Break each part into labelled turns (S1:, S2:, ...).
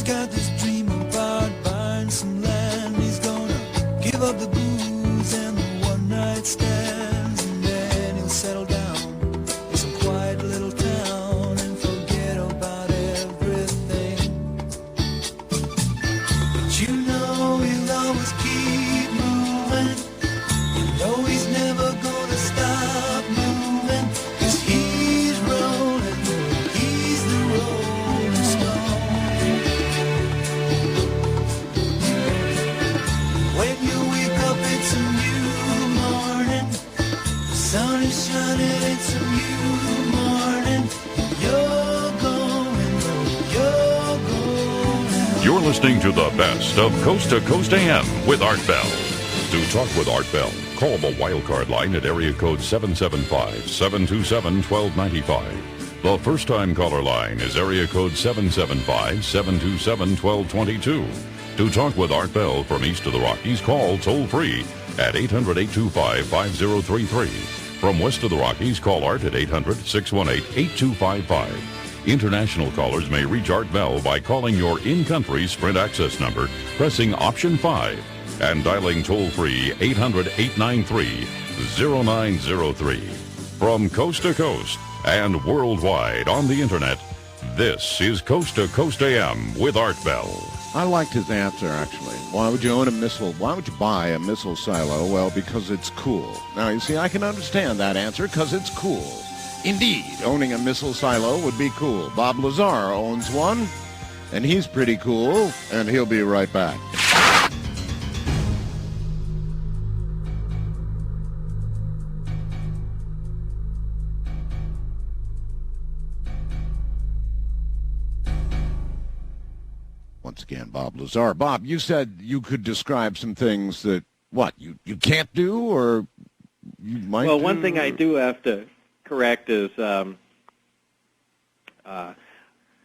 S1: got this dream about buying some land. He's gonna give up the booze and the one-night stands, and then he'll settle down in some quiet little town and forget about everything. But you know he'll always keep moving. You know he's never gonna stop moving, 'cause he's rolling, he's the rolling stone. When you wake up, it's a new morning. The sun is shining, it's a new morning. You're going,
S2: You're listening to the best of Coast to Coast AM with Art Bell. To talk with Art Bell, call the wildcard line at area code 775-727-1295. The first-time caller line is area code 775-727-1222. To talk with Art Bell from east of the Rockies, call toll-free at 800-825-5033. From west of the Rockies, call Art at 800-618-8255. International callers may reach Art Bell by calling your in-country Sprint access number, pressing option 5, and dialing toll-free 800-893-0903. From coast to coast and worldwide on the internet, this is Coast to Coast AM with Art Bell.
S3: I liked his answer, actually. Why would you own a missile? Why would you buy a missile silo? Well, because it's cool. Now, you see, I can understand that answer, because it's cool. Indeed, owning a missile silo would be cool. Bob Lazar owns one, and he's pretty cool, and he'll be right back. Once again, Bob Lazar. Bob, you said you could describe some things that, what, you can't do, or you might
S4: Well,
S3: do,
S4: one thing I do have to correct is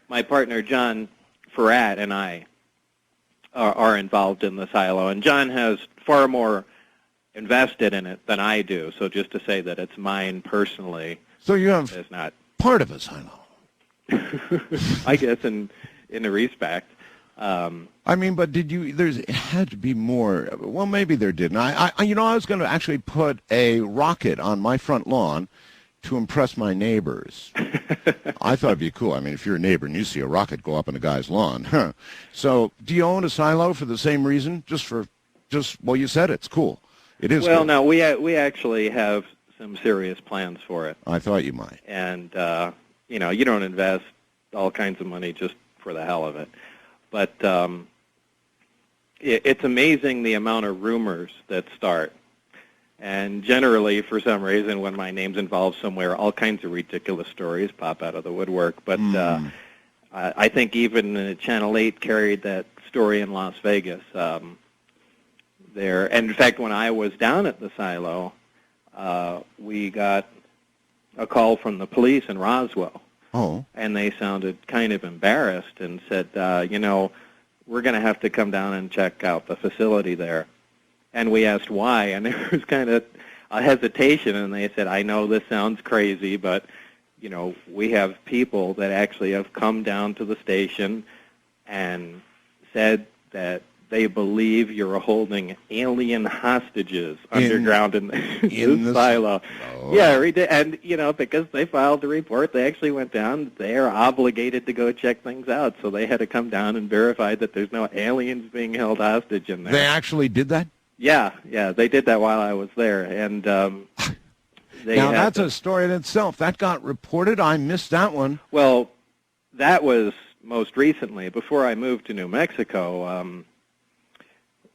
S4: my partner, John Farrat, and I are involved in the silo, and John has far more invested in it than I do, so just to say that it's mine personally.
S3: So you have
S4: is not
S3: part of a silo.
S4: I guess in a respect.
S3: I mean, but did you? It had to be more. Well, maybe there didn't. I was going to actually put a rocket on my front lawn to impress my neighbors. I thought it'd be cool. I mean, if you're a neighbor and you see a rocket go up on a guy's lawn, huh? So, do you own a silo for the same reason? Well, you said it's cool. It is.
S4: Well,
S3: cool.
S4: no, we actually have some serious plans for it.
S3: I thought you might.
S4: And you don't invest all kinds of money just for the hell of it. But it's amazing the amount of rumors that start. And generally, for some reason, when my name's involved somewhere, all kinds of ridiculous stories pop out of the woodwork. But I think even Channel 8 carried that story in Las Vegas. And in fact, when I was down at the silo, we got a call from the police in Roswell.
S3: Oh.
S4: And they sounded kind of embarrassed and said, we're going to have to come down and check out the facility there. And we asked why, and there was kind of a hesitation, and they said, I know this sounds crazy, but, we have people that actually have come down to the station and said that they believe you're holding alien hostages underground in the silo.
S3: Oh.
S4: Yeah, and, because they filed the report, they actually went down. They are obligated to go check things out, so they had to come down and verify that there's no aliens being held hostage in there.
S3: They actually did that?
S4: Yeah, they did that while I was there, and
S3: now that's a story in itself. That got reported. I missed that one.
S4: Well, that was most recently before I moved to New Mexico.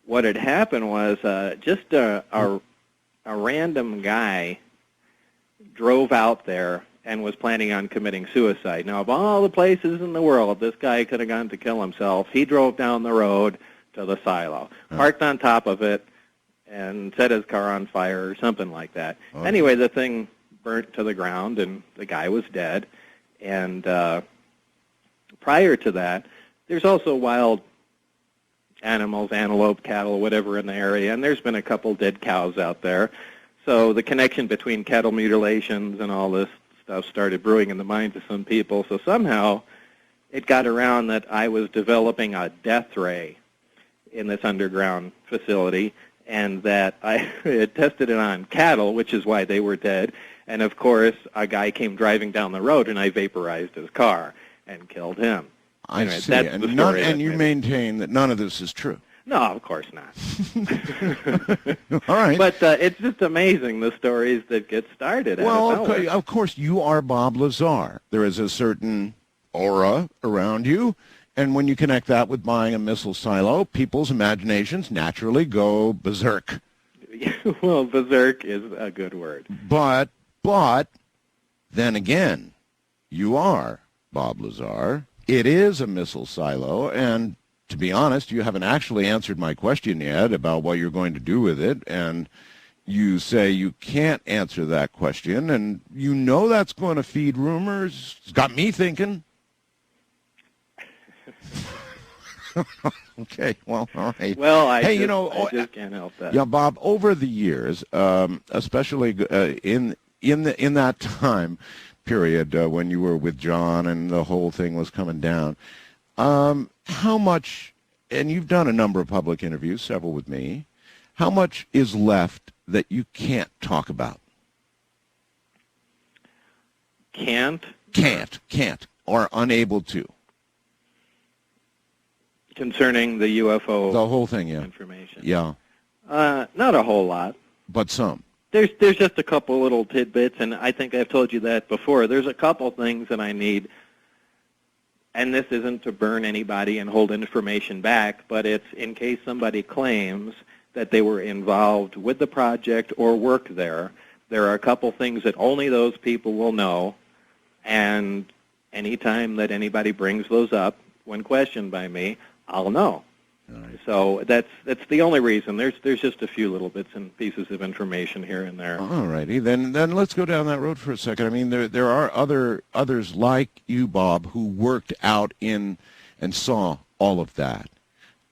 S4: What had happened was just a random guy drove out there and was planning on committing suicide. Now, of all the places in the world this guy could have gone to kill himself, he drove down the road to the silo, parked on top of it, and set his car on fire or something like that. Okay. Anyway, the thing burnt to the ground, and the guy was dead. And prior to that, there's also wild animals, antelope, cattle, whatever in the area, and there's been a couple dead cows out there. So the connection between cattle mutilations and all this stuff started brewing in the minds of some people. So somehow it got around that I was developing a death ray in this underground facility, and that I had tested it on cattle, which is why they were dead. And, of course, a guy came driving down the road, and I vaporized his car and killed him.
S3: I
S4: Anyway,
S3: see.
S4: that's the story
S3: And
S4: that
S3: you
S4: made it.
S3: maintain that none of this is true.
S4: No, of course not.
S3: All right.
S4: But it's just amazing, the stories that get started.
S3: Well,
S4: out of nowhere.
S3: of course, you are Bob Lazar. There is a certain aura around you, and when you connect that with buying a missile silo, people's imaginations naturally go berserk.
S4: Well, berserk is a good word.
S3: But then again, you are Bob Lazar. It is a missile silo, and to be honest, you haven't actually answered my question yet about what you're going to do with it, and you say you can't answer that question, and you know that's going to feed rumors. It's got me thinking. Okay, well, all right.
S4: Well, I
S3: hey,
S4: just can't help that.
S3: Yeah, Bob, over the years, especially in that time period when you were with John and the whole thing was coming down, how much, and you've done a number of public interviews, several with me, how much is left that you can't talk about?
S4: Can't,
S3: or unable to?
S4: concerning the UFO
S3: The whole thing, yeah.
S4: information.
S3: Yeah,
S4: Not a whole lot.
S3: but some.
S4: There's just a couple little tidbits, and I think I've told you that before. There's a couple things that I need, and this isn't to burn anybody and hold information back, but it's in case somebody claims that they were involved with the project or work there. There are a couple things that only those people will know, and anytime that anybody brings those up when questioned by me, I'll know.
S3: Right.
S4: So that's the only reason. There's just a few little bits and pieces of information here and there.
S3: All righty, then let's go down that road for a second. I mean, there are others like you, Bob, who worked out in and saw all of that.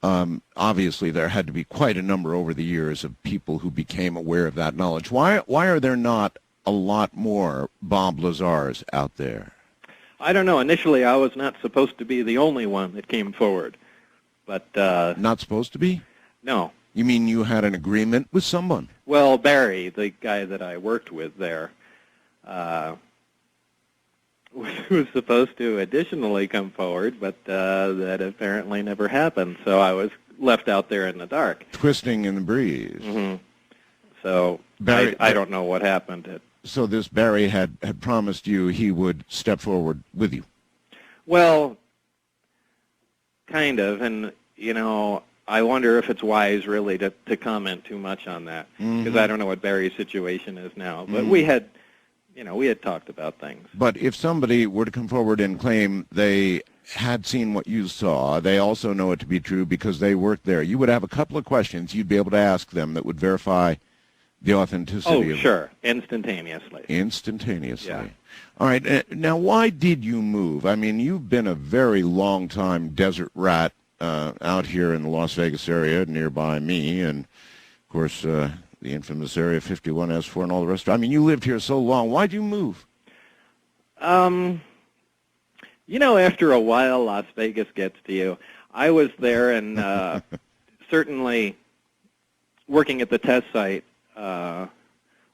S3: Obviously, there had to be quite a number over the years of people who became aware of that knowledge. Why are there not a lot more Bob Lazars out there?
S4: I don't know. Initially, I was not supposed to be the only one that came forward, but
S3: Not supposed to be?
S4: no.
S3: You mean you had an agreement with someone?
S4: Well, Barry, the guy that I worked with there, was supposed to additionally come forward, but that apparently never happened. So I was left out there in the dark.
S3: Twisting in the breeze.
S4: Mm-hmm. So
S3: Barry,
S4: I don't know what happened.
S3: So this Barry had promised you he would step forward with you.
S4: Well, kind of, and I wonder if it's wise really to comment too much on that, because I don't know what Barry's situation is now. But we had talked about things.
S3: But if somebody were to come forward and claim they had seen what you saw, they also know it to be true because they worked there, you would have a couple of questions you'd be able to ask them that would verify the authenticity of it.
S4: Oh, sure, instantaneously.
S3: Instantaneously.
S4: Yeah.
S3: All right. Now, why did you move? I mean, you've been a very long-time desert rat out here in the Las Vegas area nearby me, and, of course, the infamous Area 51S4 and all the rest. I mean, you lived here so long. Why'd you move?
S4: After a while, Las Vegas gets to you. I was there, and certainly working at the test site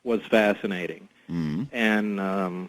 S4: was fascinating. And